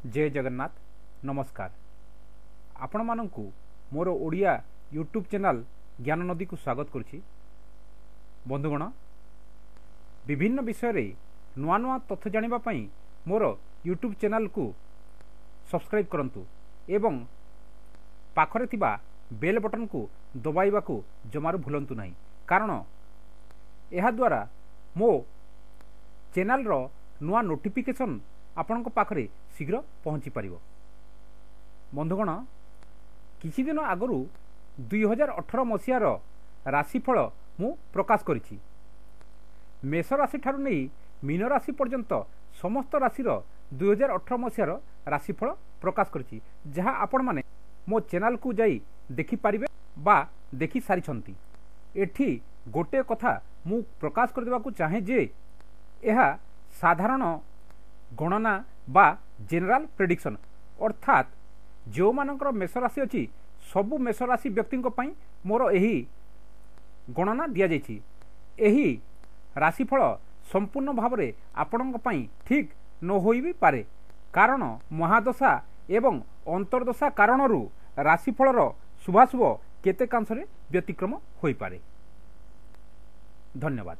जय जगन्नाथ नमस्कार आपण मानंकु मोर ओडिया यूट्यूब चैनल ज्ञान नदी को स्वागत करुछि। बंधुगण विभिन्न विषय रे नुआ नुआ तथ्य जानिबा पई मोर यूट्यूब चैनल को सब्सक्राइब करंतु एवं पाखरे थिबा बेल बटन को दबाइबा को जमारू भूलंतु नहीं, कारण एहा द्वारा मो चैनल रो नुआ नोटिफिकेशन आपणक पाखरे शीघ्र पहुँची पारिबो। बंधुगण किछि दिन आगरू 2018 मसीहार राशिफल मु प्रकाश करिछि। मेष राशि ठारू नहीं मीन राशि पर्यंत समस्त राशि 2018 मसीहार राशिफल प्रकाश करिछि, जहा आपण माने मो चैनल को जाई देखि पारिबे बा देखि सारिछंती। एठी गोटे कथा मु प्रकाश कर देबा को चाहे जे एहा साधारण गणना बा जेनराल प्रेडिक्शन, अर्थात जो मानकर मेष राशि अछि सबु मेष राशि व्यक्ति मोर एही गणना दिया जाइछि। एही राशिफल संपूर्ण भाव में आपणक पई ठीक न होई भी पारे, कारण महादशा एवं अंतर्दशा कारणरू राशिफलर शुभाशुभ केतेकांशरे व्यतिक्रम होई पारे। धन्यवाद।